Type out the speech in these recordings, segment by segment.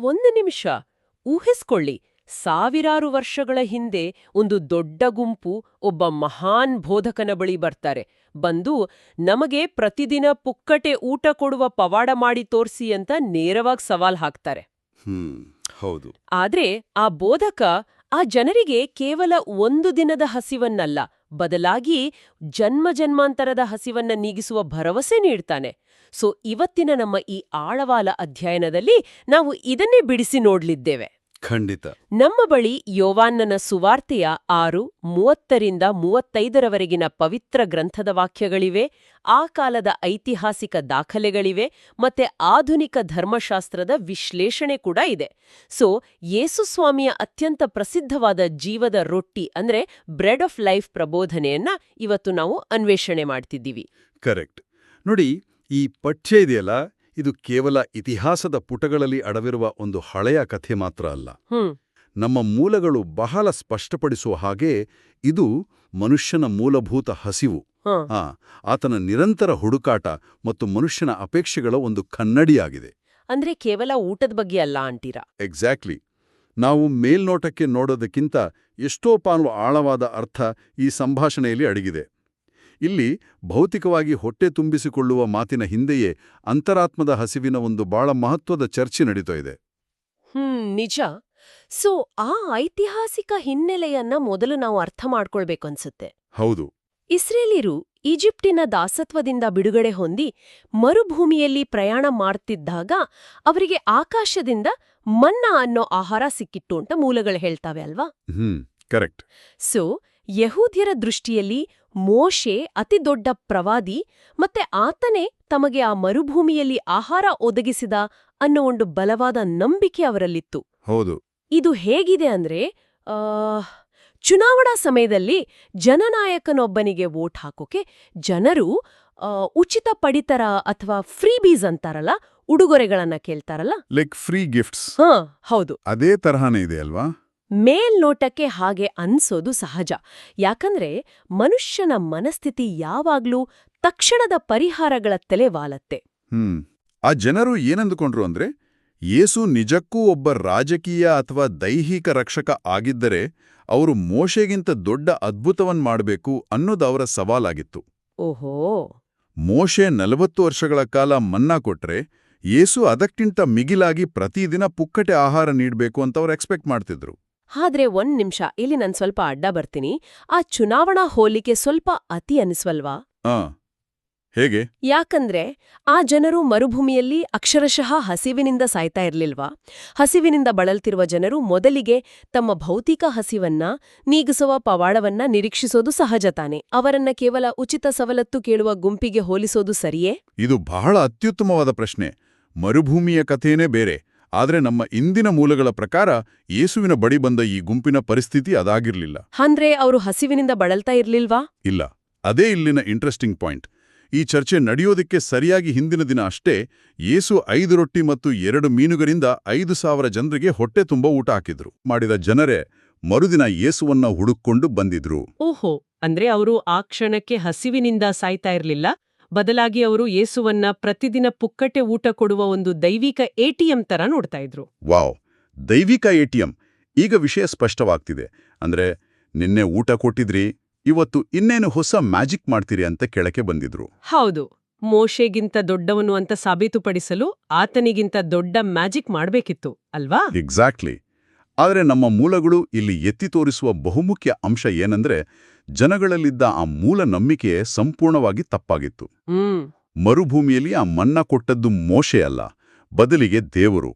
ಒಂದು ನಿಮಿಷ ಊಹಿಸ್ಕೊಳ್ಳಿ, ಸಾವಿರಾರು ವರ್ಷಗಳ ಹಿಂದೆ ಒಂದು ದೊಡ್ಡ ಗುಂಪು ಒಬ್ಬ ಮಹಾನ್ ಬೋಧಕನ ಬಳಿ ಬರ್ತಾರೆ. ಬಂದು ನಮಗೆ ಪ್ರತಿದಿನ ಪುಕ್ಕಟೆ ಊಟ ಕೊಡುವ ಪವಾಡ ಮಾಡಿ ತೋರ್ಸಿ ಅಂತ ನೇರವಾಗಿ ಸವಾಲ್ ಹಾಕ್ತಾರೆ. ಹೌದು. ಆದ್ರೆ ಆ ಬೋಧಕ ಆ ಜನರಿಗೆ ಕೇವಲ ಒಂದು ದಿನದ ಹಸಿವನ್ನಲ್ಲ, ಬದಲಾಗಿ ಜನ್ಮಾಂತರದ ಹಸಿವನ್ನ ನೀಗಿಸುವ ಭರವಸೆ ನೀಡ್ತಾನೆ. ಸೊ ಇವತ್ತಿನ ನಮ್ಮ ಈ ಆಳವಾದ ಅಧ್ಯಯನದಲ್ಲಿ ನಾವು ಇದನ್ನೇ ಬಿಡಿಸಿ ನೋಡ್ಲಿದ್ದೇವೆ. ಖಂಡಿತ. ನಮ್ಮ ಬಳಿ ಯೋವಾನ್ನನ ಸುವಾರ್ತೆಯ 6:30-35 ಪವಿತ್ರ ಗ್ರಂಥದ ವಾಕ್ಯಗಳಿವೆ, ಆ ಕಾಲದ ಐತಿಹಾಸಿಕ ದಾಖಲೆಗಳಿವೆ, ಮತ್ತೆ ಆಧುನಿಕ ಧರ್ಮಶಾಸ್ತ್ರದ ವಿಶ್ಲೇಷಣೆ ಕೂಡ ಇದೆ. ಸೊ ಯೇಸುಸ್ವಾಮಿಯ ಅತ್ಯಂತ ಪ್ರಸಿದ್ಧವಾದ ಜೀವದ ರೊಟ್ಟಿ ಅಂದ್ರೆ ಬ್ರೆಡ್ ಆಫ್ ಲೈಫ್ ಪ್ರಬೋಧನೆಯನ್ನ ಇವತ್ತು ನಾವು ಅನ್ವೇಷಣೆ ಮಾಡ್ತಿದ್ದೀವಿ. ಕರೆಕ್ಟ್. ನೋಡಿ, ಈ ಪಠ್ಯ ಇದೆಯಲ್ಲ, ಇದು ಕೇವಲ ಇತಿಹಾಸದ ಪುಟಗಳಲ್ಲಿ ಅಡವಿರುವ ಒಂದು ಹಳೆಯ ಕಥೆ ಮಾತ್ರ ಅಲ್ಲ. ನಮ್ಮ ಮೂಲಗಳು ಬಹಳ ಸ್ಪಷ್ಟಪಡಿಸುವ ಹಾಗೆ ಇದು ಮನುಷ್ಯನ ಮೂಲಭೂತ ಹಸಿವು, ಆತನ ನಿರಂತರ ಹುಡುಕಾಟ ಮತ್ತು ಮನುಷ್ಯನ ಅಪೇಕ್ಷೆಗಳ ಒಂದು ಕನ್ನಡಿಯಾಗಿದೆ. ಅಂದ್ರೆ ಕೇವಲ ಊಟದ ಬಗ್ಗೆ ಅಲ್ಲ ಅಂತೀರಾ? ಎಕ್ಸಾಕ್ಟ್ಲಿ. ನಾವು ಮೇಲ್ನೋಟಕ್ಕೆ ನೋಡೋದಕ್ಕಿಂತ ಎಷ್ಟೋ ಪಾಲು ಆಳವಾದ ಅರ್ಥ ಈ ಸಂಭಾಷಣೆಯಲ್ಲಿ ಅಡಗಿದೆ. ಇಲ್ಲಿ ಭೌತಿಕವಾಗಿ ಹೊಟ್ಟೆ ತುಂಬಿಸಿಕೊಳ್ಳುವ ಮಾತಿನ ಹಿಂದೆಯೇ ಅಂತರಾತ್ಮದ ಹಸಿವಿನ ಒಂದು ಬಹಳ ಮಹತ್ವದ ಚರ್ಚೆ ನಡೀತಾ ಇದೆ. ನಿಜ. ಸೊ ಆ ಐತಿಹಾಸಿಕ ಹಿನ್ನೆಲೆಯನ್ನ ಮೊದಲು ನಾವು ಅರ್ಥ ಮಾಡ್ಕೊಳ್ಬೇಕು ಅನ್ಸುತ್ತೆ. ಹೌದು. ಇಸ್ರೇಲಿಯರು ಈಜಿಪ್ಟಿನ ದಾಸತ್ವದಿಂದ ಬಿಡುಗಡೆ ಹೊಂದಿ ಮರುಭೂಮಿಯಲ್ಲಿ ಪ್ರಯಾಣ ಮಾಡ್ತಿದ್ದಾಗ ಅವರಿಗೆ ಆಕಾಶದಿಂದ ಮನ್ನಾ ಅನ್ನೋ ಆಹಾರ ಸಿಕ್ಕಿತ್ತು ಅಂತ ಮೂಲಗಳು ಹೇಳ್ತಾವೆ ಅಲ್ವಾ? ಕರೆಕ್ಟ್. ಸೊ ಯಹೂದ್ಯರ ದೃಷ್ಟಿಯಲ್ಲಿ ಮೋಶೆ ಅತಿ ದೊಡ್ಡ ಪ್ರವಾದಿ, ಮತ್ತೆ ಆತನೇ ತಮಗೆ ಆ ಮರುಭೂಮಿಯಲ್ಲಿ ಆಹಾರ ಒದಗಿಸಿದ ಅನ್ನೋ ಒಂದು ಬಲವಾದ ನಂಬಿಕೆ ಅವರಲ್ಲಿತ್ತು. ಹೌದು. ಇದು ಹೇಗಿದೆ ಅಂದ್ರೆ ಚುನಾವಣಾ ಸಮಯದಲ್ಲಿ ಜನನಾಯಕನೊಬ್ಬನಿಗೆ ವೋಟ್ ಹಾಕೋಕೆ ಜನರು ಉಚಿತ ಪಡಿತರ ಅಥವಾ ಫ್ರೀ ಬೀಸ್ ಅಂತಾರಲ್ಲ, ಉಡುಗೊರೆಗಳನ್ನ ಕೇಳ್ತಾರಲ್ಲ, ಲೈಕ್ ಫ್ರೀ ಗಿಫ್ಟ್ಸ್. ಹೌದು. ಅದೇ ತರಹನೇ ಇದೆ ಅಲ್ವಾ? ಮೇಲ್ನೋಟಕ್ಕೆ ಹಾಗೆ ಅನ್ಸೋದು ಸಹಜ. ಯಾಕಂದ್ರೆ ಮನುಷ್ಯನ ಮನಸ್ಥಿತಿ ಯಾವಾಗ್ಲೂ ತಕ್ಷಣದ ಪರಿಹಾರಗಳ ತಲೆ ವಾಲತ್ತೆ. ಆ ಜನರು ಏನಂದುಕೊಂಡ್ರು ಅಂದ್ರೆ, ಯೇಸು ನಿಜಕ್ಕೂ ಒಬ್ಬ ರಾಜಕೀಯ ಅಥವಾ ದೈಹಿಕ ರಕ್ಷಕ ಆಗಿದ್ದರೆ ಅವರು ಮೋಶೆಗಿಂತ ದೊಡ್ಡ ಅದ್ಭುತವನ್ ಮಾಡಬೇಕು ಅನ್ನೋದು ಅವರ ಸವಾಲಾಗಿತ್ತು. ಓಹೋ. ಮೋಶೆ 40 ವರ್ಷಗಳ ಕಾಲ ಮನ್ನಾ ಕೊಟ್ರೆ ಯೇಸು ಅದಕ್ಕಿಂತ ಮಿಗಿಲಾಗಿ ಪ್ರತಿದಿನ ಪುಕ್ಕಟೆ ಆಹಾರ ನೀಡಬೇಕು ಅಂತ ಅವ್ರು ಎಕ್ಸ್ಪೆಕ್ಟ್ ಮಾಡ್ತಿದ್ರು. ಆದ್ರೆ ಒಂದ್ ನಿಮಿಷ, ಇಲ್ಲಿ ನಾನು ಸ್ವಲ್ಪ ಅಡ್ಡ ಬರ್ತೀನಿ. ಆ ಚುನಾವಣಾ ಹೋಲಿಕೆ ಸ್ವಲ್ಪ ಅತಿ ಅನಿಸ್ವಲ್ವಾ? ಹೇಗೆ? ಯಾಕಂದ್ರೆ ಆ ಜನರು ಮರುಭೂಮಿಯಲ್ಲಿ ಅಕ್ಷರಶಃ ಹಸಿವಿನಿಂದ ಸಾಯ್ತಾ ಇರ್ಲಿಲ್ವಾ? ಹಸಿವಿನಿಂದ ಬಳಲ್ತಿರುವ ಜನರು ಮೊದಲಿಗೆ ತಮ್ಮ ಭೌತಿಕ ಹಸಿವನ್ನ ನೀಗಿಸುವ ಪವಾಡವನ್ನ ನಿರೀಕ್ಷಿಸೋದು ಸಹಜ ತಾನೆ. ಅವರನ್ನ ಕೇವಲ ಉಚಿತ ಸವಲತ್ತು ಕೇಳುವ ಗುಂಪಿಗೆ ಹೋಲಿಸೋದು ಸರಿಯೇ? ಇದು ಬಹಳ ಅತ್ಯುತ್ತಮವಾದ ಪ್ರಶ್ನೆ. ಮರುಭೂಮಿಯ ಕಥೆನೇ ಬೇರೆ. ಆದ್ರೆ ನಮ್ಮ ಇಂದಿನ ಮೂಲಗಳ ಪ್ರಕಾರ ಯೇಸುವಿನ ಬಳಿ ಬಂದ ಈ ಗುಂಪಿನ ಪರಿಸ್ಥಿತಿ ಅದಾಗಿರ್ಲಿಲ್ಲ. ಅಂದ್ರೆ ಅವರು ಹಸಿವಿನಿಂದ ಬಳಲ್ತಾ ಇರ್ಲಿಲ್ವಾ? ಇಲ್ಲ. ಅದೇ ಇಲ್ಲಿನ ಇಂಟ್ರೆಸ್ಟಿಂಗ್ ಪಾಯಿಂಟ್. ಈ ಚರ್ಚೆ ನಡೆಯೋದಕ್ಕೆ ಸರಿಯಾಗಿ ಹಿಂದಿನ ದಿನ ಅಷ್ಟೇ ಯೇಸು 5 ರೊಟ್ಟಿ ಮತ್ತು 2 ಮೀನುಗಳಿಂದ 5,000 ಜನರಿಗೆ ಹೊಟ್ಟೆ ತುಂಬ ಊಟ ಹಾಕಿದ್ರು. ಮಾಡಿದ ಜನರೇ ಮರುದಿನ ಯೇಸುವನ್ನ ಹುಡುಕೊಂಡು ಬಂದಿದ್ರು. ಓಹೋ, ಅಂದ್ರೆ ಅವರು ಆ ಕ್ಷಣಕ್ಕೆ ಹಸಿವಿನಿಂದ ಸಾಯ್ತಾ ಇರ್ಲಿಲ್ಲ, ಬದಲಾಗಿ ಅವರು ಯೇಸುವನ್ನ ಪ್ರತಿದಿನ ಪುಕ್ಕಟೆ ಊಟ ಕೊಡುವ ಒಂದು ದೈವಿಕ ಎಟಿಎಂ ತರ ನೋಡ್ತಾ ಇದ್ರು. ವಾವ್, ದೈವಿಕ ಎಟಿಎಂ. ಈಗ ವಿಷಯ ಸ್ಪಷ್ಟವಾಗ್ತಿದೆ. ಅಂದ್ರೆ ನಿನ್ನೆ ಊಟ ಕೊಟ್ಟಿದ್ರಿ, ಇವತ್ತು ಇನ್ನೇನು ಹೊಸ ಮ್ಯಾಜಿಕ್ ಮಾಡ್ತೀರಿ ಅಂತ ಕೆಳಕ್ಕೆ ಬಂದಿದ್ರು. ಹೌದು, ಮೋಶೆಗಿಂತ ದೊಡ್ಡವನು ಅಂತ ಸಾಬೀತುಪಡಿಸಲು ಆತನಿಗಿಂತ ದೊಡ್ಡ ಮ್ಯಾಜಿಕ್ ಮಾಡ್ಬೇಕಿತ್ತು ಅಲ್ವಾ? ಎಕ್ಸಾಕ್ಟ್ಲಿ. ಆದರೆ ನಮ್ಮ ಮೂಲಗಳು ಇಲ್ಲಿ ಎತ್ತಿ ತೋರಿಸುವ ಬಹುಮುಖ್ಯ ಅಂಶ ಏನಂದ್ರೆ, ಜನಗಳಲ್ಲಿದ್ದ ಆ ಮೂಲ ನಂಬಿಕೆ ಸಂಪೂರ್ಣವಾಗಿ ತಪ್ಪಾಗಿತ್ತು. ಮರುಭೂಮಿಯಲ್ಲಿ ಆ ಮನ್ನಾ ಕೊಟ್ಟದ್ದು ಮೋಶೆ ಅಲ್ಲ, ಬದಲಿಗೆ ದೇವರು.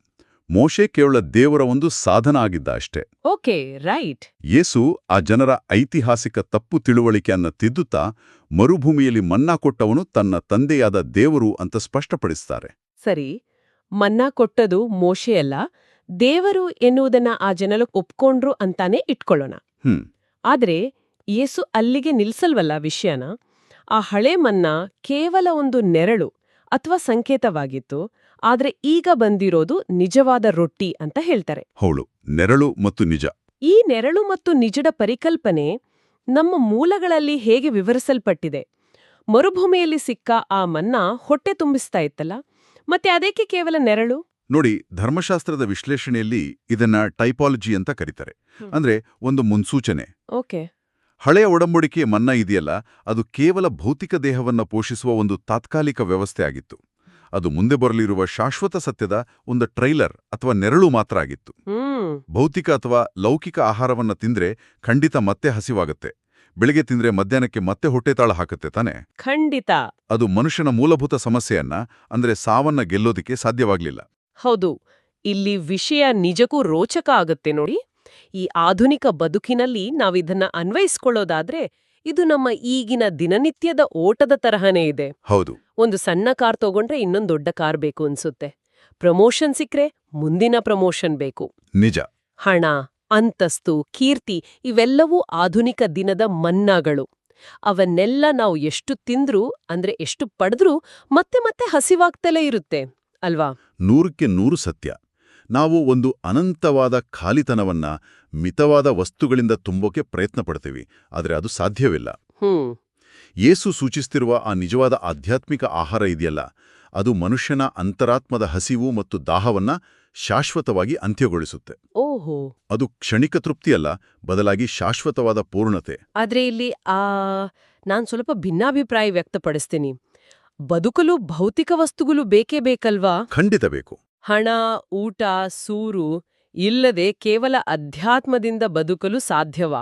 ಮೋಶೆ ಕೇವಲ ದೇವರ ಒಂದು ಸಾಧನ ಆಗಿದ್ದ ಅಷ್ಟೇ. Okay, right. ಯೇಸು ಆ ಜನರ ಐತಿಹಾಸಿಕ ತಪ್ಪು ತಿಳುವಳಿಕೆಯನ್ನ ತಿದ್ದುತ್ತಾ ಮರುಭೂಮಿಯಲ್ಲಿ ಮನ್ನಾ ಕೊಟ್ಟವನು ತನ್ನ ತಂದೆಯಾದ ದೇವರು ಅಂತ ಸ್ಪಷ್ಟಪಡಿಸ್ತಾರೆ. ಸರಿ, ಮನ್ನಾ ಕೊಟ್ಟದು ಮೋಶೆಯಲ್ಲ, ದೇವರು ಎನ್ನುವುದನ್ನ ಆ ಜನರು ಒಪ್ಕೊಂಡ್ರು ಅಂತಾನೆ ಇಟ್ಕೊಳ್ಳೋಣ. ಆದ್ರೆ ಯೇಸು ಅಲ್ಲಿಗೆ ನಿಲ್ಸಲ್ವಲ್ಲ ವಿಷಯನ. ಆ ಹಳೆ ಮನ್ನಾ ಕೇವಲ ಒಂದು ನೆರಳು ಅಥವಾ ಸಂಕೇತವಾಗಿತ್ತು, ಆದ್ರೆ ಈಗ ಬಂದಿರೋದು ನಿಜವಾದ ರೊಟ್ಟಿ ಅಂತ ಹೇಳ್ತಾರೆ. ಹೌದು, ನೆರಳು ಮತ್ತು ನಿಜ. ಈ ನೆರಳು ಮತ್ತು ನಿಜದ ಪರಿಕಲ್ಪನೆ ನಮ್ಮ ಮೂಲಗಳಲ್ಲಿ ಹೇಗೆ ವಿವರಿಸಲ್ಪಟ್ಟಿದೆ? ಮರುಭೂಮಿಯಲ್ಲಿ ಸಿಕ್ಕ ಆ ಮನ್ನಾ ಹೊಟ್ಟೆ ತುಂಬಿಸ್ತಾ ಇತ್ತಲ್ಲ, ಮತ್ತೆ ಅದಕ್ಕೆ ಕೇವಲ ನೆರಳು? ನೋಡಿ, ಧರ್ಮಶಾಸ್ತ್ರದ ವಿಶ್ಲೇಷಣೆಯಲ್ಲಿ ಇದನ್ನ ಟೈಪಾಲಜಿ ಅಂತ ಕರೀತಾರೆ. ಅಂದ್ರೆ ಒಂದು ಮುನ್ಸೂಚನೆ. ಓಕೆ. ಹಳೆಯ ಒಡಂಬಡಿಕೆಯ ಮನ್ನಾ ಇದೆಯಲ್ಲ, ಅದು ಕೇವಲ ಭೌತಿಕ ದೇಹವನ್ನ ಪೋಷಿಸುವ ಒಂದು ತಾತ್ಕಾಲಿಕ ವ್ಯವಸ್ಥೆ ಆಗಿತ್ತು. ಅದು ಮುಂದೆ ಬರಲಿರುವ ಶಾಶ್ವತ ಸತ್ಯದ ಒಂದು ಟ್ರೈಲರ್ ಅಥವಾ ನೆರಳು ಮಾತ್ರ ಆಗಿತ್ತು. ಭೌತಿಕ ಅಥವಾ ಲೌಕಿಕ ಆಹಾರವನ್ನ ತಿಂದ್ರೆ ಖಂಡಿತ ಮತ್ತೆ ಹಸಿವಾಗತ್ತೆ. ಬೆಳಿಗ್ಗೆ ತಿಂದ್ರೆ ಮಧ್ಯಾಹ್ನಕ್ಕೆ ಮತ್ತೆ ಹೊಟ್ಟೆತಾಳ ಹಾಕತ್ತೆ ತಾನೆ? ಖಂಡಿತ. ಅದು ಮನುಷ್ಯನ ಮೂಲಭೂತ ಸಮಸ್ಯೆಯನ್ನ, ಅಂದ್ರೆ ಸಾವನ್ನ ಗೆಲ್ಲೋದಿಕ್ಕೆ ಸಾಧ್ಯವಾಗ್ಲಿಲ್ಲ. ಹೌದು. ಇಲ್ಲಿ ವಿಷಯ ನಿಜಕ್ಕೂ ರೋಚಕ ಆಗತ್ತೆ ನೋಡಿ. ಈ ಆಧುನಿಕ ಬದುಕಿನಲ್ಲಿ ನಾವಿದನ್ನ ಅನ್ವಯಿಸ್ಕೊಳ್ಳೋದಾದ್ರೆ ಇದು ನಮ್ಮ ಈಗಿನ ದಿನನಿತ್ಯದ ಓಟದ ತರಹನೇ ಇದೆ. ಹೌದು. ಒಂದು ಸಣ್ಣ ಕಾರ್ ತಗೊಂಡ್ರೆ ಇನ್ನೊಂದು ದೊಡ್ಡ ಕಾರ್ ಬೇಕು ಅನ್ಸುತ್ತೆ. ಪ್ರಮೋಷನ್ ಸಿಕ್ರೆ ಮುಂದಿನ ಪ್ರಮೋಷನ್ ಬೇಕು. ನಿಜ. ಹಣ, ಅಂತಸ್ತು, ಕೀರ್ತಿ ಇವೆಲ್ಲವೂ ಆಧುನಿಕ ದಿನದ ಮನ್ನಾಗಳು. ಅವನ್ನೆಲ್ಲ ನಾವು ಎಷ್ಟು ತಿಂದ್ರೂ, ಅಂದ್ರೆ ಎಷ್ಟು ಪಡೆದ್ರೂ ಮತ್ತೆ ಮತ್ತೆ ಹಸಿವಾಗ್ತಲೇ ಇರುತ್ತೆ ಅಲ್ವಾ? 100% ಸತ್ಯ. ನಾವು ಒಂದು ಅನಂತವಾದ ಖಾಲಿತನವನ್ನ ಮಿತವಾದ ವಸ್ತುಗಳಿಂದ ತುಂಬೋಕೆ ಪ್ರಯತ್ನ ಪಡ್ತೀವಿ, ಆದರೆ ಅದು ಸಾಧ್ಯವಿಲ್ಲ. ಯೇಸು ಸೂಚಿಸ್ತಿರುವ ಆ ನಿಜವಾದ ಆಧ್ಯಾತ್ಮಿಕ ಆಹಾರ ಇದೆಯಲ್ಲ, ಅದು ಮನುಷ್ಯನ ಅಂತರಾತ್ಮದ ಹಸಿವು ಮತ್ತು ದಾಹವನ್ನ ಶಾಶ್ವತವಾಗಿ ಅಂತ್ಯಗೊಳಿಸುತ್ತೆ. ಓಹೋ. ಅದು ಕ್ಷಣಿಕ ತೃಪ್ತಿಯಲ್ಲ, ಬದಲಾಗಿ ಶಾಶ್ವತವಾದ ಪೂರ್ಣತೆ. ಆದ್ರೆ ಇಲ್ಲಿ ನಾನ್ ಸ್ವಲ್ಪ ಭಿನ್ನಾಭಿಪ್ರಾಯ ವ್ಯಕ್ತಪಡಿಸ್ತೀನಿ. ಬದುಕಲು ಭೌತಿಕ ವಸ್ತುಗಳು ಬೇಕೇ ಬೇಕಲ್ವಾ? ಖಂಡಿತ ಬೇಕು. ಹಣ, ಊಟ, ಸೂರು ಇಲ್ಲದೆ ಕೇವಲ ಅಧ್ಯಾತ್ಮದಿಂದ ಬದುಕಲು ಸಾಧ್ಯವಾ?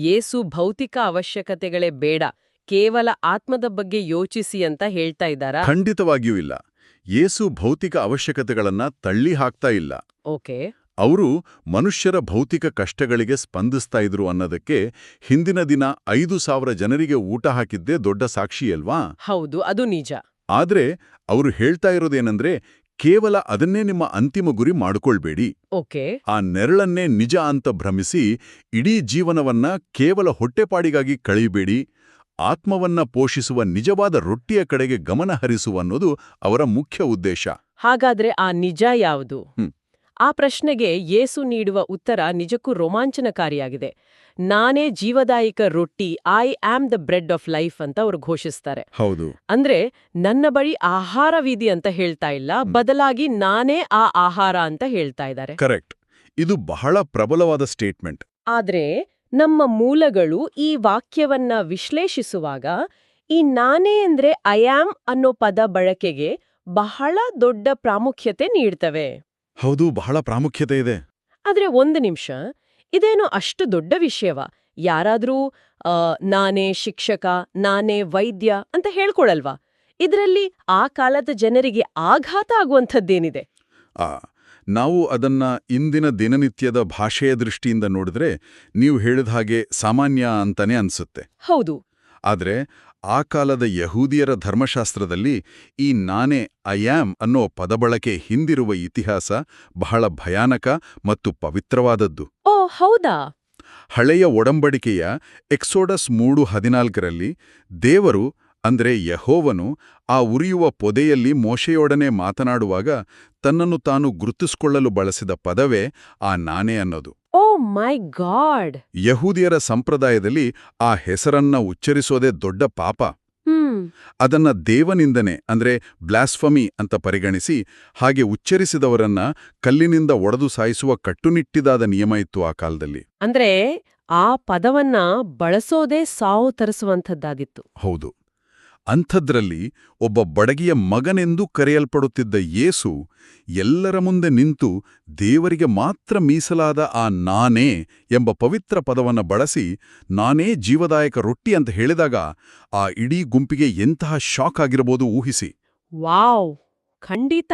ಯೇಸು ಭೌತಿಕ ಅವಶ್ಯಕತೆಗಳೇ ಬೇಡ, ಕೇವಲ ಆತ್ಮದ ಬಗ್ಗೆ ಯೋಚಿಸಿ ಅಂತ ಹೇಳ್ತಾ ಇದ್ದಾರಾ? ಖಂಡಿತವಾಗಿಯೂ ಇಲ್ಲ. ಯೇಸು ಭೌತಿಕ ಅವಶ್ಯಕತೆಗಳನ್ನ ತಳ್ಳಿ ಹಾಕ್ತಾ ಇಲ್ಲ. ಓಕೆ. ಅವರು ಮನುಷ್ಯರ ಭೌತಿಕ ಕಷ್ಟಗಳಿಗೆ ಸ್ಪಂದಿಸ್ತಾ ಇದ್ರು ಅನ್ನೋದಕ್ಕೆ ಹಿಂದಿನ ದಿನ 5,000 ಜನರಿಗೆ ಊಟ ಹಾಕಿದ್ದೇ ದೊಡ್ಡ ಸಾಕ್ಷಿಯಲ್ವಾ? ಹೌದು, ಅದು ನಿಜ. ಆದ್ರೆ ಅವರು ಹೇಳ್ತಾ ಇರೋದೇನಂದ್ರೆ, ಕೇವಲ ಅದನ್ನೇ ನಿಮ್ಮ ಅಂತಿಮ ಗುರಿ ಮಾಡ್ಕೊಳ್ಬೇಡಿ. ಓಕೆ. ಆ ನೆರಳನ್ನೇ ನಿಜ ಅಂತ ಭ್ರಮಿಸಿ ಇಡೀ ಜೀವನವನ್ನ ಕೇವಲ ಹೊಟ್ಟೆಪಾಡಿಗಾಗಿ ಕಳೆಯಬೇಡಿ. ಆತ್ಮವನ್ನ ಪೋಷಿಸುವ ನಿಜವಾದ ರೊಟ್ಟಿಯ ಕಡೆಗೆ ಗಮನ ಹರಿಸುವ ಅನ್ನೋದು ಅವರ ಮುಖ್ಯ ಉದ್ದೇಶ. ಹಾಗಾದ್ರೆ ಆ ನಿಜ ಯಾವುದು? ಆ ಪ್ರಶ್ನೆಗೆ ಯೇಸು ನೀಡುವ ಉತ್ತರ ನಿಜಕ್ಕೂ ರೋಮಾಂಚನಕಾರಿಯಾಗಿದೆ. ನಾನೇ ಜೀವದಾಯಕ ರೊಟ್ಟಿ, I am the bread of life ಅಂತ ಅವರು ಘೋಷಿಸ್ತಾರೆ. ಹೌದು. ಅಂದ್ರೆ ನನ್ನ ಬಳಿ ಆಹಾರವಿದೆ ಅಂತ ಹೇಳ್ತಾ ಇಲ್ಲ, ಬದಲಾಗಿ ನಾನೇ ಆ ಆಹಾರ ಅಂತ ಹೇಳ್ತಾ ಇದ್ದಾರೆ. ಕರೆಕ್ಟ್. ಇದು ಬಹಳ ಪ್ರಬಲವಾದ ಸ್ಟೇಟ್ಮೆಂಟ್. ಆದ್ರೆ ನಮ್ಮ ಮೂಲಗಳು ಈ ವಾಕ್ಯವನ್ನ ವಿಶ್ಲೇಷಿಸುವಾಗ ಈ ನಾನೇ ಅಂದ್ರೆ ಐ ಆಮ್ ಅನ್ನೋ ಪದ ಬಳಕೆಗೆ ಬಹಳ ದೊಡ್ಡ ಪ್ರಾಮುಖ್ಯತೆ ನೀಡ್ತವೆ. ಹೌದು, ಬಹಳ ಪ್ರಾಮುಖ್ಯತೆ ಇದೆ. ಆದ್ರೆ ಒಂದು ನಿಮಿಷ, ಇದೇನು ಅಷ್ಟು ದೊಡ್ಡ ವಿಷಯವ? ಯಾರಾದ್ರೂ ನಾನೇ ಶಿಕ್ಷಕ, ನಾನೇ ವೈದ್ಯ ಅಂತ ಹೇಳ್ಕೊಳಲ್ವಾ? ಇದರಲ್ಲಿ ಆ ಕಾಲದ ಜನರಿಗೆ ಆಘಾತ ಆಗುವಂಥದ್ದೇನಿದೆ? ನಾವು ಅದನ್ನ ಇಂದಿನ ದಿನನಿತ್ಯದ ಭಾಷೆಯ ದೃಷ್ಟಿಯಿಂದ ನೋಡಿದ್ರೆ ನೀವು ಹೇಳಿದ ಹಾಗೆ ಸಾಮಾನ್ಯ ಅಂತಾನೆ ಅನ್ಸುತ್ತೆ. ಹೌದು. ಆದ್ರೆ ಆ ಕಾಲದ ಯಹೂದಿಯರ ಧರ್ಮಶಾಸ್ತ್ರದಲ್ಲಿ ಈ ನಾನೇ ಐ ಆಮ್ ಅನ್ನೋ ಪದಬಳಕೆ ಹಿಂದಿರುವ ಇತಿಹಾಸ ಬಹಳ ಭಯಾನಕ ಮತ್ತು ಪವಿತ್ರವಾದದ್ದು. ಓ ಹೌದಾ? ಹಳೆಯ ಒಡಂಬಡಿಕೆಯ ಎಕ್ಸೋಡಸ್ 3:14ರಲ್ಲಿ ದೇವರು ಅಂದ್ರೆ ಯೆಹೋವನು ಆ ಉರಿಯುವ ಪೊದೆಯಲ್ಲಿ ಮೋಶೆಯೊಡನೆ ಮಾತನಾಡುವಾಗ ತನ್ನನ್ನು ತಾನು ಗುರುತಿಸಿಕೊಳ್ಳಲು ಬಳಸಿದ ಪದವೇ ಆ ನಾನೇ ಅನ್ನೋದು. ಓ ಮೈ ಗಾಡ್! ಯಹೂದಿಯರ ಸಂಪ್ರದಾಯದಲ್ಲಿ ಆ ಹೆಸರನ್ನ ಉಚ್ಚರಿಸೋದೇ ದೊಡ್ಡ ಪಾಪ. ಅದನ್ನ ದೇವನಿಂದನೆ ಅಂದ್ರೆ ಬ್ಲಾಸ್ಫಮಿ ಅಂತ ಪರಿಗಣಿಸಿ ಹಾಗೆ ಉಚ್ಚರಿಸಿದವರನ್ನ ಕಲ್ಲಿನಿಂದ ಒಡೆದು ಸಾಯಿಸುವ ಕಟ್ಟುನಿಟ್ಟಿದಾದ ನಿಯಮ ಇತ್ತು ಆ ಕಾಲದಲ್ಲಿ. ಅಂದ್ರೆ ಆ ಪದವನ್ನ ಬಳಸೋದೇ ಸಾವು ತರಿಸುವಂಥದ್ದಾಗಿತ್ತು. ಹೌದು. ಅಂಥದ್ರಲ್ಲಿ ಒಬ್ಬ ಬಡಗಿಯ ಮಗನೆಂದು ಕರೆಯಲ್ಪಡುತ್ತಿದ್ದ ಯೇಸು ಎಲ್ಲರ ಮುಂದೆ ನಿಂತು ದೇವರಿಗೆ ಮಾತ್ರ ಮೀಸಲಾದ ಆ ನಾನೇ ಎಂಬ ಪವಿತ್ರ ಪದವನ್ನ ಬಳಸಿ ನಾನೇ ಜೀವದಾಯಕ ರೊಟ್ಟಿ ಅಂತ ಹೇಳಿದಾಗ ಆ ಇಡೀ ಗುಂಪಿಗೆ ಎಂತಹ ಶಾಕ್ ಆಗಿರಬಹುದು ಊಹಿಸಿ. ವಾವ್, ಖಂಡಿತ.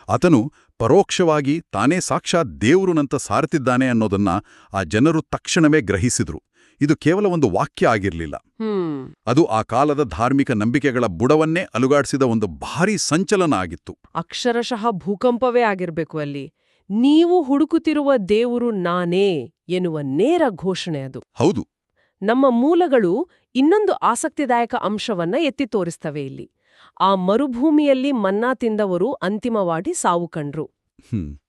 ಆತನು ಪರೋಕ್ಷವಾಗಿ ತಾನೇ ಸಾಕ್ಷಾತ್ ದೇವರುನಂತ ಸಾರುತ್ತಿದ್ದಾನೆ ಅನ್ನೋದನ್ನ ಆ ಜನರು ತಕ್ಷಣವೇ ಗ್ರಹಿಸಿದ್ರು. ಇದು ಕೇವಲ ಒಂದು ವಾಕ್ಯ ಆಗಿರಲಿಲ್ಲ. ಅದು ಆ ಕಾಲದ ಧಾರ್ಮಿಕ ನಂಬಿಕೆಗಳ ಬುಡವನ್ನೇ ಅಲುಗಾಡಿಸಿದ ಒಂದು ಭಾರೀ ಸಂಚಲನ ಆಗಿತ್ತು. ಅಕ್ಷರಶಃ ಭೂಕಂಪವೇ ಆಗಿರ್ಬೇಕು ಅಲ್ಲಿ. ನೀವು ಹುಡುಕುತ್ತಿರುವ ದೇವರು ನಾನೇ ಎನ್ನುವ ನೇರ ಘೋಷಣೆ ಅದು. ಹೌದು. ನಮ್ಮ ಮೂಲಗಳು ಇನ್ನೊಂದು ಆಸಕ್ತಿದಾಯಕ ಅಂಶವನ್ನ ಎತ್ತಿ ತೋರಿಸ್ತವೆ ಇಲ್ಲಿ. ಆ ಮರುಭೂಮಿಯಲ್ಲಿ ಮನ್ನಾ ತಿಂದವರು ಅಂತಿಮವಾಗಿ ಸಾವು ಕಂಡ್ರು.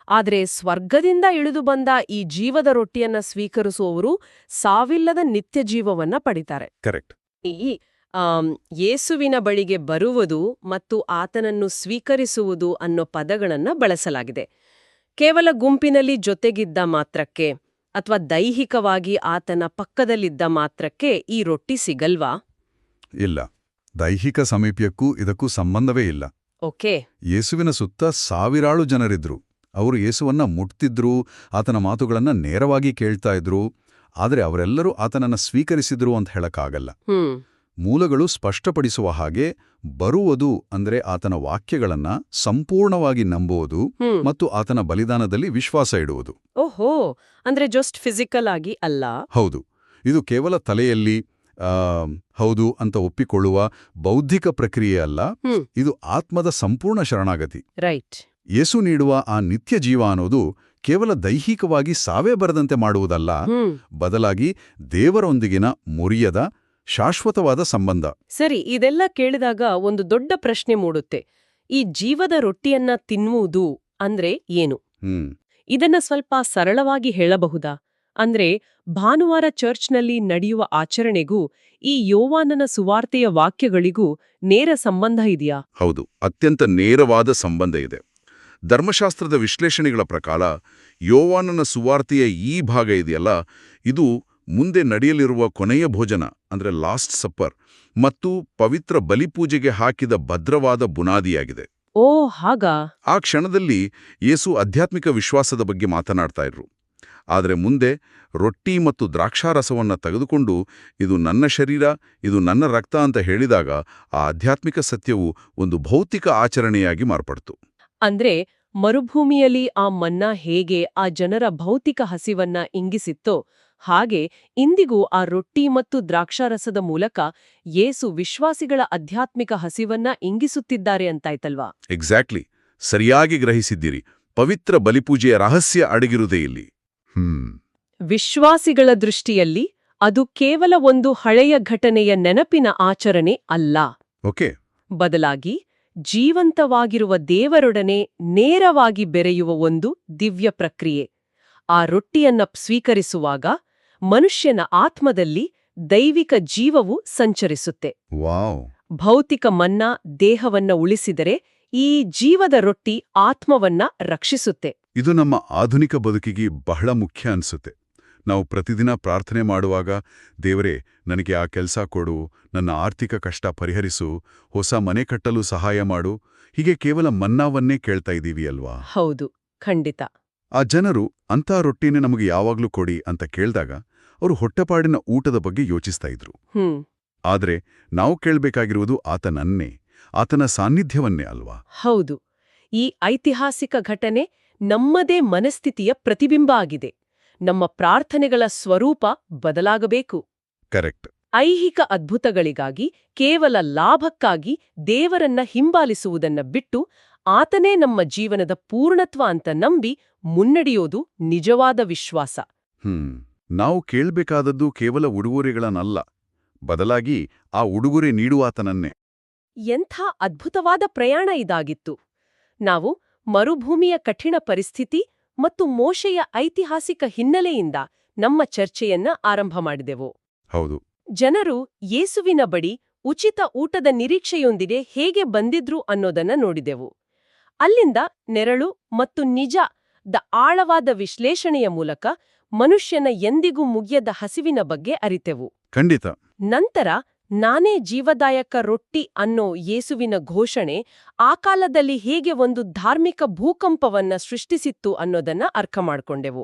ಆದ್ರೆ ಸ್ವರ್ಗದಿಂದ ಇಳಿದು ಬಂದ ಈ ಜೀವದ ರೊಟ್ಟಿಯನ್ನ ಸ್ವೀಕರಿಸುವವರು ಸಾವಿಲ್ಲದ ನಿತ್ಯ ಜೀವವನ್ನ ಪಡಿತಾರೆ. ಕರೆಕ್ಟ್. ಈ ಯೇಸುವಿನ ಬಳಿಗೆ ಬರುವುದು ಮತ್ತು ಆತನನ್ನು ಸ್ವೀಕರಿಸುವುದು ಅನ್ನೋ ಪದಗಳನ್ನ ಬಳಸಲಾಗಿದೆ. ಕೇವಲ ಗುಂಪಿನಲ್ಲಿ ಜೊತೆಗಿದ್ದ ಮಾತ್ರಕ್ಕೆ ಅಥವಾ ದೈಹಿಕವಾಗಿ ಆತನ ಪಕ್ಕದಲ್ಲಿದ್ದ ಮಾತ್ರಕ್ಕೆ ಈ ರೊಟ್ಟಿ ಸಿಗಲ್ವಾ? ಇಲ್ಲ, ದೈಹಿಕ ಸಮೀಪ್ಯಕ್ಕೂ ಇದಕ್ಕೂ ಸಂಬಂಧವೇ ಇಲ್ಲ. ಓಕೆ. ಯೇಸುವಿನ ಸುತ್ತ ಸಾವಿರಾಳು ಜನರಿದ್ರು. ಅವರು ಯೇಸುವನ್ನ ಮುಟ್ತಿದ್ರು, ಆತನ ಮಾತುಗಳನ್ನ ನೇರವಾಗಿ ಕೇಳ್ತಾ ಇದ್ರು. ಆದರೆ ಅವರೆಲ್ಲರೂ ಆತನನ್ನ ಸ್ವೀಕರಿಸಿದ್ರು ಅಂತ ಹೇಳಕ್ಕಾಗಲ್ಲ. ಮೂಲಗಳು ಸ್ಪಷ್ಟಪಡಿಸುವ ಹಾಗೆ ಬರುವುದು ಅಂದ್ರೆ ಆತನ ವಾಕ್ಯಗಳನ್ನ ಸಂಪೂರ್ಣವಾಗಿ ನಂಬುವುದು ಮತ್ತು ಆತನ ಬಲಿದಾನದಲ್ಲಿ ವಿಶ್ವಾಸ ಇಡುವುದು. ಓಹೋ, ಅಂದ್ರೆ ಜಸ್ಟ್ ಫಿಸಿಕಲ್ ಆಗಿ ಅಲ್ಲ. ಹೌದು, ಇದು ಕೇವಲ ತಲೆಯಲ್ಲಿ ಹೌದು ಅಂತ ಒಪ್ಪಿಕೊಳ್ಳುವ ಬೌದ್ಧಿಕ ಪ್ರಕ್ರಿಯೆ ಅಲ್ಲ. ಇದು ಆತ್ಮದ ಸಂಪೂರ್ಣ ಶರಣಾಗತಿ. ರೈಟ್. ಯೇಸು ನೀಡುವ ಆ ನಿತ್ಯ ಜೀವ ಅನ್ನೋದು ಕೇವಲ ದೈಹಿಕವಾಗಿ ಸಾವೇ ಬರದಂತೆ ಮಾಡುವುದಲ್ಲ, ಬದಲಾಗಿ ದೇವರೊಂದಿಗಿನ ಮುರಿಯದ ಶಾಶ್ವತವಾದ ಸಂಬಂಧ. ಸರಿ, ಇದೆಲ್ಲ ಕೇಳಿದಾಗ ಒಂದು ದೊಡ್ಡ ಪ್ರಶ್ನೆ ಮೂಡುತ್ತೆ. ಈ ಜೀವದ ರೊಟ್ಟಿಯನ್ನ ತಿನ್ನುವುದು ಅಂದ್ರೆ ಏನು? ಇದನ್ನ ಸ್ವಲ್ಪ ಸರಳವಾಗಿ ಹೇಳಬಹುದಾ? ಅಂದ್ರೆ ಭಾನುವಾರ ಚರ್ಚ್ನಲ್ಲಿ ನಡೆಯುವ ಆಚರಣೆಗೂ ಈ ಯೋವಾನನ ಸುವಾರ್ತೆಯ ವಾಕ್ಯಗಳಿಗೂ ನೇರ ಸಂಬಂಧ ಇದೆಯಾ? ಹೌದು, ಅತ್ಯಂತ ನೇರವಾದ ಸಂಬಂಧ ಇದೆ. ಧರ್ಮಶಾಸ್ತ್ರದ ವಿಶ್ಲೇಷಣೆಗಳ ಪ್ರಕಾರ ಯೋವಾನನ ಸುವಾರ್ತೆಯ ಈ ಭಾಗ ಇದೆಯಲ್ಲ, ಇದು ಮುಂದೆ ನಡೆಯಲಿರುವ ಕೊನೆಯ ಭೋಜನ ಅಂದ್ರೆ ಲಾಸ್ಟ್ ಸಪ್ಪರ್ ಮತ್ತು ಪವಿತ್ರ ಬಲಿಪೂಜೆಗೆ ಹಾಕಿದ ಭದ್ರವಾದ ಬುನಾದಿಯಾಗಿದೆ. ಓ ಹಾಗಾ? ಆ ಕ್ಷಣದಲ್ಲಿ ಯೇಸು ಆಧ್ಯಾತ್ಮಿಕ ವಿಶ್ವಾಸದ ಬಗ್ಗೆ ಮಾತನಾಡ್ತಾ ಇದ್ರು. ಆದರೆ ಮುಂದೆ ರೊಟ್ಟಿ ಮತ್ತು ದ್ರಾಕ್ಷಾರಸವನ್ನ ತೆಗೆದುಕೊಂಡು ಇದು ನನ್ನ ಶರೀರ, ಇದು ನನ್ನ ರಕ್ತ ಅಂತ ಹೇಳಿದಾಗ ಆ ಆಧ್ಯಾತ್ಮಿಕ ಸತ್ಯವು ಒಂದು ಭೌತಿಕ ಆಚರಣೆಯಾಗಿ ಮಾರ್ಪಡ್ತು. ಅಂದ್ರೆ ಮರುಭೂಮಿಯಲ್ಲಿ ಆ ಮನ್ನಾ ಹೇಗೆ ಆ ಜನರ ಭೌತಿಕ ಹಸಿವನ್ನ ಇಂಗಿಸಿತ್ತೋ ಹಾಗೆ ಇಂದಿಗೂ ಆ ರೊಟ್ಟಿ ಮತ್ತು ದ್ರಾಕ್ಷಾರಸದ ಮೂಲಕ ಯೇಸು ವಿಶ್ವಾಸಿಗಳ ಆಧ್ಯಾತ್ಮಿಕ ಹಸಿವನ್ನ ಇಂಗಿಸುತ್ತಿದ್ದಾರೆ ಅಂತಾಯ್ತಲ್ವಾ? ಎಕ್ಸಾಕ್ಟ್ಲಿ, ಸರಿಯಾಗಿ ಗ್ರಹಿಸಿದ್ದೀರಿ. ಪವಿತ್ರ ಬಲಿಪೂಜೆಯ ರಹಸ್ಯ ಅಡಗಿರುವುದೇ ಇಲ್ಲಿ. ವಿಶ್ವಾಸಿಗಳ ದೃಷ್ಟಿಯಲ್ಲಿ ಅದು ಕೇವಲ ಒಂದು ಹಳೆಯ ಘಟನೆಯ ನೆನಪಿನ ಆಚರಣೆ ಅಲ್ಲ. ಓಕೆ. ಬದಲಾಗಿ ಜೀವಂತವಾಗಿರುವ ದೇವರೊಡನೆ ನೇರವಾಗಿ ಬೆರೆಯುವ ಒಂದು ದಿವ್ಯ ಪ್ರಕ್ರಿಯೆ. ಆ ರೊಟ್ಟಿಯನ್ನ ಸ್ವೀಕರಿಸುವಾಗ ಮನುಷ್ಯನ ಆತ್ಮದಲ್ಲಿ ದೈವಿಕ ಜೀವವು ಸಂಚರಿಸುತ್ತೆ. ವಾವ್! ಭೌತಿಕ ಮನ್ನಾ ದೇಹವನ್ನ ಉಳಿಸಿದರೆ, ಈ ಜೀವದ ರೊಟ್ಟಿ ಆತ್ಮವನ್ನ ರಕ್ಷಿಸುತ್ತೆ. ಇದು ನಮ್ಮ ಆಧುನಿಕ ಬದುಕಿಗೆ ಬಹಳ ಮುಖ್ಯ ಅನ್ಸುತ್ತೆ. ನಾವು ಪ್ರತಿದಿನ ಪ್ರಾರ್ಥನೆ ಮಾಡುವಾಗ, ದೇವರೇ ನನಗೆ ಆ ಕೆಲಸ ಕೊಡು, ನನ್ನ ಆರ್ಥಿಕ ಕಷ್ಟ ಪರಿಹರಿಸು, ಹೊಸ ಮನೆ ಕಟ್ಟಲು ಸಹಾಯ ಮಾಡು, ಹೀಗೆ ಕೇವಲ ಮನ್ನಾವನ್ನೇ ಕೇಳ್ತಾ ಇದ್ದೀವಿ ಅಲ್ವಾ? ಹೌದು, ಖಂಡಿತ. ಆ ಜನರು ಅಂಥ ರೊಟ್ಟಿನೇ ನಮಗೆ ಯಾವಾಗ್ಲೂ ಕೊಡಿ ಅಂತ ಕೇಳಿದಾಗ ಅವರು ಹೊಟ್ಟೆಪಾಡಿನ ಊಟದ ಬಗ್ಗೆ ಯೋಚಿಸ್ತಾ ಇದ್ರು. ಆದ್ರೆ ನಾವು ಕೇಳಬೇಕಾಗಿರುವುದು ಆತನನ್ನೇ, ಆತನ ಸಾನ್ನಿಧ್ಯವನ್ನೇ ಅಲ್ವಾ? ಹೌದು. ಈ ಐತಿಹಾಸಿಕ ಘಟನೆ ನಮ್ಮದೇ ಮನಸ್ಥಿತಿಯ ಪ್ರತಿಬಿಂಬ ಆಗಿದೆ. ನಮ್ಮ ಪ್ರಾರ್ಥನೆಗಳ ಸ್ವರೂಪ ಬದಲಾಗಬೇಕು. ಕರೆಕ್ಟ್. ಐಹಿಕ ಅದ್ಭುತಗಳಿಗಾಗಿ, ಕೇವಲ ಲಾಭಕ್ಕಾಗಿ ದೇವರನ್ನ ಹಿಂಬಾಲಿಸುವುದನ್ನ ಬಿಟ್ಟು ಆತನೇ ನಮ್ಮ ಜೀವನದ ಪೂರ್ಣತ್ವ ಅಂತ ನಂಬಿ ಮುನ್ನಡೆಯೋದು ನಿಜವಾದ ವಿಶ್ವಾಸ. ನಾವು ಕೇಳಬೇಕಾದದ್ದು ಕೇವಲ ಉಡುಗೊರೆಗಳನ್ನಲ್ಲ, ಬದಲಾಗಿ ಆ ಉಡುಗೊರೆ ನೀಡುವಾತನನ್ನೇ. ಎಂಥ ಅದ್ಭುತವಾದ ಪ್ರಯಾಣ ಇದಾಗಿತ್ತು. ನಾವು ಮರುಭೂಮಿಯ ಕಠಿಣ ಪರಿಸ್ಥಿತಿ ಮತ್ತು ಮೋಶೆಯ ಐತಿಹಾಸಿಕ ಹಿನ್ನೆಲೆಯಿಂದ ನಮ್ಮ ಚರ್ಚೆಯನ್ನ ಆರಂಭ ಮಾಡಿದೆವು. ಹೌದು. ಜನರು ಯೇಸುವಿನ ಬಳಿ ಉಚಿತ ಊಟದ ನಿರೀಕ್ಷೆಯೊಂದಿಗೆ ಹೇಗೆ ಬಂದಿದ್ರು ಅನ್ನೋದನ್ನ ನೋಡಿದೆವು. ಅಲ್ಲಿಂದ ನೆರಳು ಮತ್ತು ನಿಜದ ಆಳವಾದ ವಿಶ್ಲೇಷಣೆಯ ಮೂಲಕ ಮನುಷ್ಯನ ಎಂದಿಗೂ ಮುಗಿಯದ ಹಸಿವಿನ ಬಗ್ಗೆ ಅರಿತೆವು. ಖಂಡಿತ. ನಂತರ ನಾನೇ ಜೀವದಾಯಕ ರೊಟ್ಟಿ ಅನ್ನೋ ಯೇಸುವಿನ ಘೋಷಣೆ ಆ ಕಾಲದಲ್ಲಿ ಹೇಗೆ ಒಂದು ಧಾರ್ಮಿಕ ಭೂಕಂಪವನ್ನ ಸೃಷ್ಟಿಸಿತ್ತು ಅನ್ನೋದನ್ನ ಅರ್ಥ ಮಾಡ್ಕೊಂಡೆವು.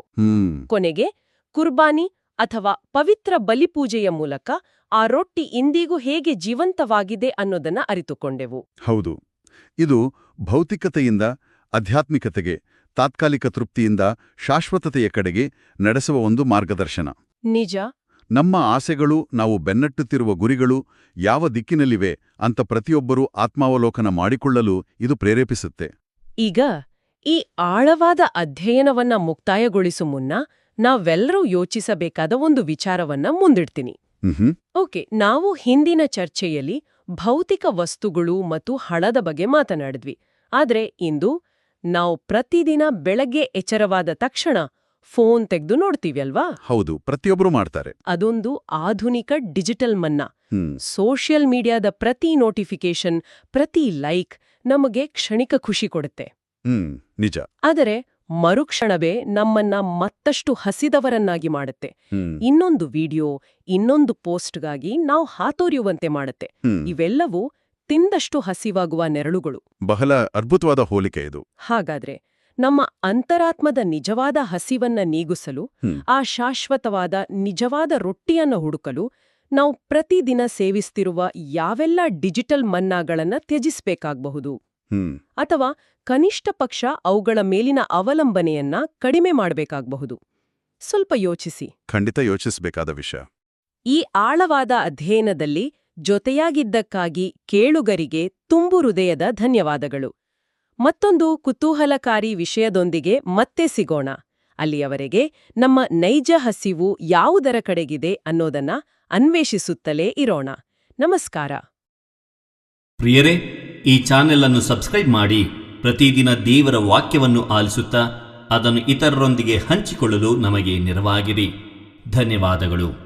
ಕೊನೆಗೆ ಕುರ್ಬಾನಿ ಅಥವಾ ಪವಿತ್ರ ಬಲಿಪೂಜೆಯ ಮೂಲಕ ಆ ರೊಟ್ಟಿ ಇಂದಿಗೂ ಹೇಗೆ ಜೀವಂತವಾಗಿದೆ ಅನ್ನೋದನ್ನ ಅರಿತುಕೊಂಡೆವು. ಹೌದು, ಇದು ಭೌತಿಕತೆಯಿಂದ ಆಧ್ಯಾತ್ಮಿಕತೆಗೆ, ತಾತ್ಕಾಲಿಕ ತೃಪ್ತಿಯಿಂದ ಶಾಶ್ವತತೆಯ ಕಡೆಗೆ ನಡೆಸುವ ಒಂದು ಮಾರ್ಗದರ್ಶನ. ನಿಜ. ನಮ್ಮ ಆಸೆಗಳು, ನಾವು ಬೆನ್ನಟ್ಟುತ್ತಿರುವ ಗುರಿಗಳು ಯಾವ ದಿಕ್ಕಿನಲ್ಲಿವೆ ಅಂತ ಪ್ರತಿಯೊಬ್ಬರೂ ಆತ್ಮಾವಲೋಕನ ಮಾಡಿಕೊಳ್ಳಲು ಇದು ಪ್ರೇರೇಪಿಸುತ್ತೆ. ಈಗ ಈ ಆಳವಾದ ಅಧ್ಯಯನವನ್ನ ಮುಕ್ತಾಯಗೊಳಿಸು ಮುನ್ನ ನಾವೆಲ್ಲರೂ ಯೋಚಿಸಬೇಕಾದ ಒಂದು ವಿಚಾರವನ್ನ ಮುಂದಿಡ್ತೀನಿ. ಓಕೆ, ನಾವು ಹಿಂದಿನ ಚರ್ಚೆಯಲ್ಲಿ ಭೌತಿಕ ವಸ್ತುಗಳು ಮತ್ತು ಹಣದ ಬಗ್ಗೆ ಮಾತನಾಡಿದ್ವಿ. ಆದ್ರೆ ಇಂದು ನಾವು ಪ್ರತಿದಿನ ಬೆಳಗ್ಗೆ ಎಚ್ಚರವಾದ ತಕ್ಷಣ ಫೋನ್ ತೆಗೆದು ನೋಡ್ತೀವಿ ಅಲ್ವಾ? ಹೌದು, ಪ್ರತಿಯೊಬ್ಬರು ಮಾಡ್ತಾರೆ. ಅದೊಂದು ಆಧುನಿಕ ಡಿಜಿಟಲ್ ಮನ್ನಾ. ಹ್ಮ್ ಸೋಷಿಯಲ್ ಮೀಡಿಯಾದ ಪ್ರತಿ ನೋಟಿಫಿಕೇಶನ್, ಪ್ರತಿ ಲೈಕ್ ನಮಗೆ ಕ್ಷಣಿಕ ಖುಷಿ ಕೊಡುತ್ತೆ. ನಿಜ. ಆದರೆ ಮರುಕ್ಷಣವೇ ನಮ್ಮನ್ನ ಮತ್ತಷ್ಟು ಹಸಿದವರನ್ನಾಗಿ ಮಾಡುತ್ತೆ. ಇನ್ನೊಂದು ವಿಡಿಯೋ, ಇನ್ನೊಂದು ಪೋಸ್ಟ್ಗಾಗಿ ನಾವು ಹಾತೊರೆಯುವಂತೆ ಮಾಡುತ್ತೆ. ಇವೆಲ್ಲವೂ ತಿಂದಷ್ಟು ಹಸಿವಾಗುವ ನೆರಳುಗಳು. ಬಹಳ ಅದ್ಭುತವಾದ ಹೋಲಿಕೆ ಇದು. ಹಾಗಾದ್ರೆ ನಮ್ಮ ಅಂತರಾತ್ಮದ ನಿಜವಾದ ಹಸಿವನ್ನ ನೀಗಿಸಲು, ಆ ಶಾಶ್ವತವಾದ ನಿಜವಾದ ರೊಟ್ಟಿಯನ್ನ ಹುಡುಕಲು ನಾವು ಪ್ರತಿದಿನ ಸೇವಿಸ್ತಿರುವ ಯಾವೆಲ್ಲ ಡಿಜಿಟಲ್ ಮನ್ನಾಗಳನ್ನ ತ್ಯಜಿಸಬೇಕಾಗಬಹುದು? ಅಥವಾ ಕನಿಷ್ಠ ಪಕ್ಷ ಅವುಗಳ ಮೇಲಿನ ಅವಲಂಬನೆಯನ್ನ ಕಡಿಮೆ ಮಾಡಬೇಕಾಗಬಹುದು? ಸ್ವಲ್ಪ ಯೋಚಿಸಿ. ಖಂಡಿತ ಯೋಚಿಸಬೇಕಾದ ವಿಷಯ. ಈ ಆಳವಾದ ಅಧ್ಯಯನದಲ್ಲಿ ಜೊತೆಯಾಗಿದ್ದಕ್ಕಾಗಿ ಕೇಳುಗರಿಗೆ ತುಂಬು ಹೃದಯದ ಧನ್ಯವಾದಗಳು. ಮತ್ತೊಂದು ಕುತೂಹಲಕಾರಿ ವಿಷಯದೊಂದಿಗೆ ಮತ್ತೆ ಸಿಗೋಣ. ಅಲ್ಲಿಯವರೆಗೆ ನಮ್ಮ ನೈಜ ಹಸಿವು ಯಾವುದರ ಕಡೆಗಿದೆ ಅನ್ನೋದನ್ನ ಅನ್ವೇಷಿಸುತ್ತಲೇ ಇರೋಣ. ನಮಸ್ಕಾರ. ಪ್ರಿಯರೇ, ಈ ಚಾನೆಲ್ ಅನ್ನು ಸಬ್ಸ್ಕ್ರೈಬ್ ಮಾಡಿ ಪ್ರತಿದಿನ ದೇವರ ವಾಕ್ಯವನ್ನು ಆಲಿಸುತ್ತಾ ಅದನ್ನು ಇತರರೊಂದಿಗೆ ಹಂಚಿಕೊಳ್ಳಲು ನಮಗೆ ನೆರವಾಗಿರಿ. ಧನ್ಯವಾದಗಳು.